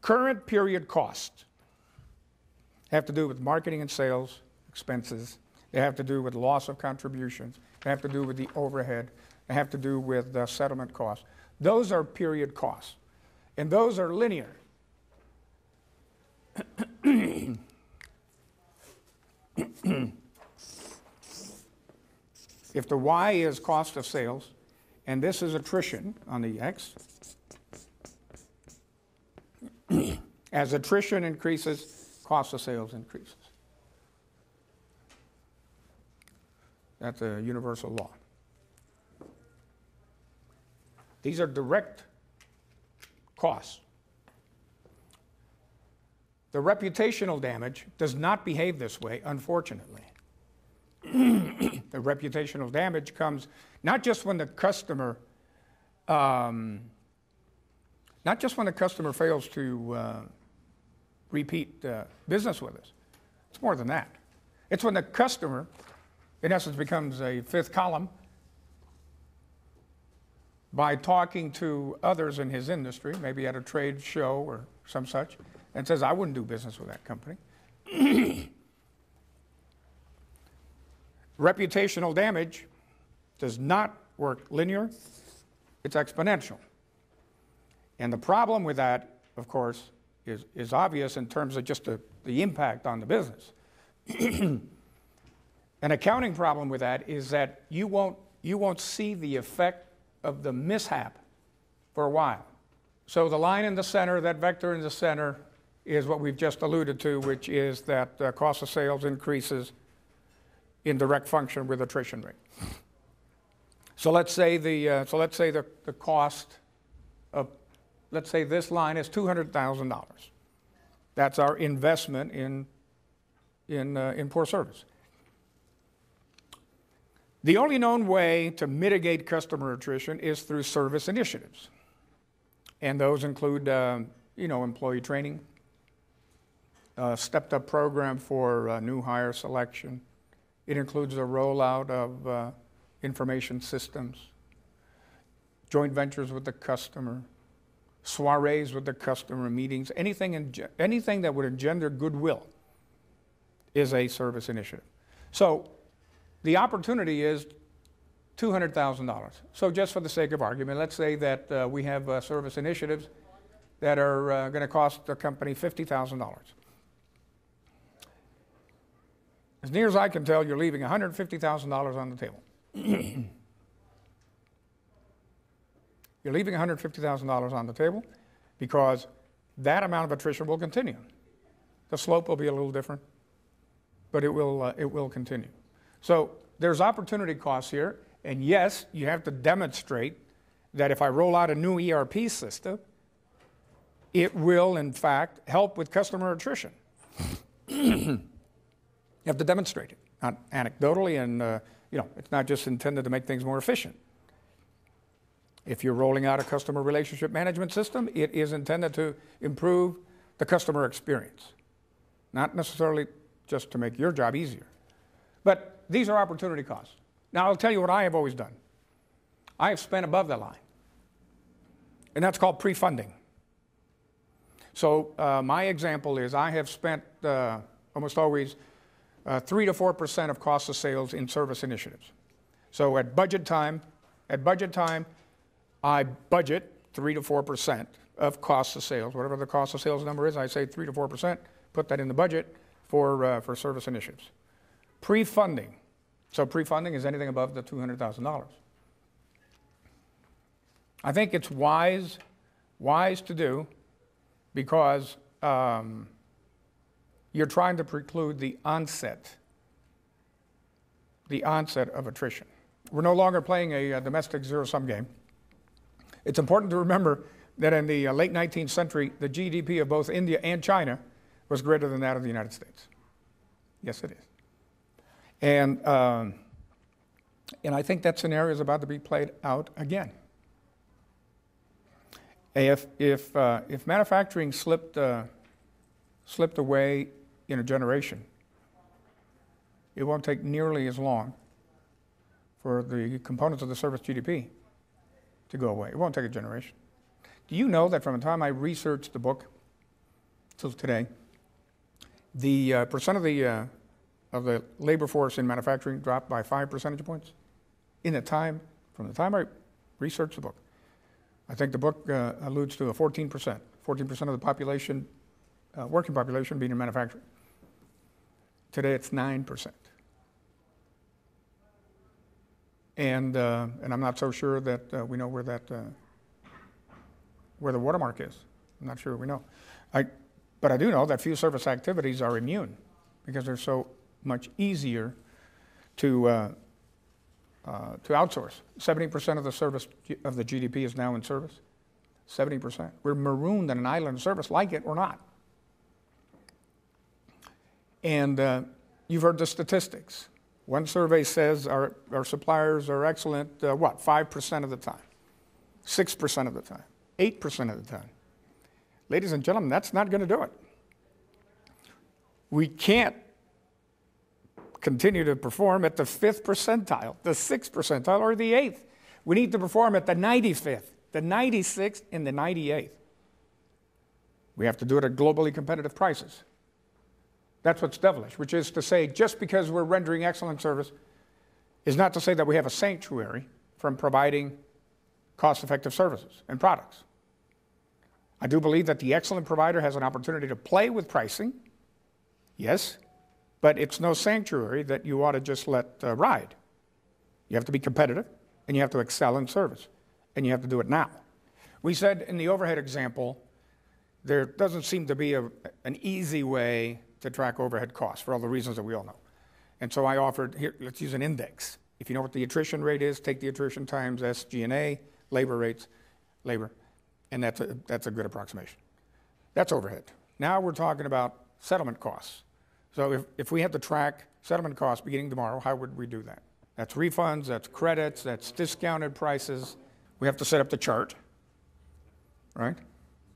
Current period costs have to do with marketing and sales expenses. They have to do with loss of contributions. They have to do with the overhead. They have to do with settlement costs. Those are period costs, and those are linear. If the Y is cost of sales, and this is attrition on the X, as attrition increases, cost of sales increases. That's a universal law. These are direct costs. The reputational damage does not behave this way, unfortunately. The reputational damage comes not just when the customer, fails to repeat business with us. It's more than that. It's when the customer, in essence, becomes a fifth column by talking to others in his industry, maybe at a trade show or some such, and says, I wouldn't do business with that company. Reputational damage does not work linear, it's exponential. And the problem with that, of course, is obvious in terms of just the impact on the business. An accounting problem with that is that you won't see the effect of the mishap for a while. So the line in the center, that vector in the center, is what we've just alluded to, which is that cost of sales increases in direct function with attrition rate. So let's say the cost of, let's say this line is $200,000. That's our investment in poor service. The only known way to mitigate customer attrition is through service initiatives. And those include, employee training, a stepped-up program for new hire selection. It includes a rollout of information systems, joint ventures with the customer, soirees with the customer, meetings, anything that would engender goodwill is a service initiative. So the opportunity is $200,000. So just for the sake of argument, let's say that we have service initiatives that are going to cost the company $50,000. As near as I can tell, you're leaving $150,000 on the table. You're leaving $150,000 on the table because that amount of attrition will continue. The slope will be a little different, but it will continue. So there's opportunity costs here, and yes, you have to demonstrate that if I roll out a new ERP system, it will, in fact, help with customer attrition. You have to demonstrate it, not anecdotally, and it's not just intended to make things more efficient. If you're rolling out a customer relationship management system, it is intended to improve the customer experience, not necessarily just to make your job easier. But these are opportunity costs. Now, I'll tell you what I have always done. I have spent above the line, and that's called pre-funding. So my example is I have spent almost always 3 to 4% of cost of sales in service initiatives. So at budget time, I budget 3 to 4% of cost of sales. Whatever the cost of sales number is, I say 3 to 4%, put that in the budget for service initiatives. Pre-funding. So pre-funding is anything above the $200,000. I think it's wise to do because you're trying to preclude the onset of attrition. We're no longer playing a domestic zero-sum game. It's important to remember that in the late 19th century, the GDP of both India and China was greater than that of the United States. Yes, it is. And I think that scenario is about to be played out again. If manufacturing slipped away in a generation, it won't take nearly as long for the components of the service GDP to go away. It won't take a generation. Do you know that from the time I researched the book till today, the percent of the labor force in manufacturing dropped by 5 percentage points in the time, from the time I researched the book. I think the book alludes to a 14% of the population, working population being in manufacturing. Today it's 9%. And I'm not so sure that we know where the watermark is. I'm not sure we know. But I do know that few service activities are immune because they're so much easier to outsource. 70% of the service of the GDP is now in service. 70%. We're marooned in an island service, like it or not. And you've heard the statistics. One survey says our suppliers are excellent, 5% of the time, 6% of the time, 8% of the time. Ladies and gentlemen, that's not going to do it. We can't continue to perform at the 5th percentile, the 6th percentile, or the 8th. We need to perform at the 95th, the 96th, and the 98th. We have to do it at globally competitive prices. That's what's devilish, which is to say just because we're rendering excellent service is not to say that we have a sanctuary from providing cost-effective services and products. I do believe that the excellent provider has an opportunity to play with pricing, yes, but it's no sanctuary that you ought to just let ride. You have to be competitive, and you have to excel in service, and you have to do it now. We said in the overhead example, there doesn't seem to be an easy way to track overhead costs for all the reasons that we all know. And so I offered, here, let's use an index. If you know what the attrition rate is, take the attrition times SG&A, labor rates, and that's a good approximation. That's overhead. Now we're talking about settlement costs. So if we had to track settlement costs beginning tomorrow, how would we do that? That's refunds, that's credits, that's discounted prices. We have to set up the chart, right?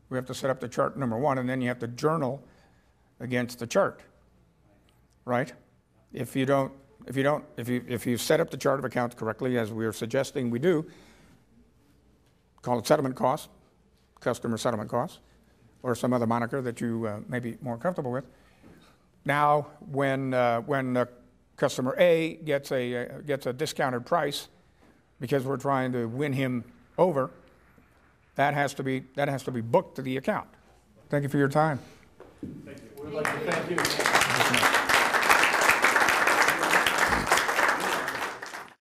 We have to set up the chart number one, and then you have to journal against the chart, right? If you set up the chart of accounts correctly, as we are suggesting we do, call it settlement costs, customer settlement costs, or some other moniker that you may be more comfortable with. Now, when customer A gets a discounted price because we're trying to win him over, that has to be booked to the account. Thank you for your time. Thank you. We'd like to thank you.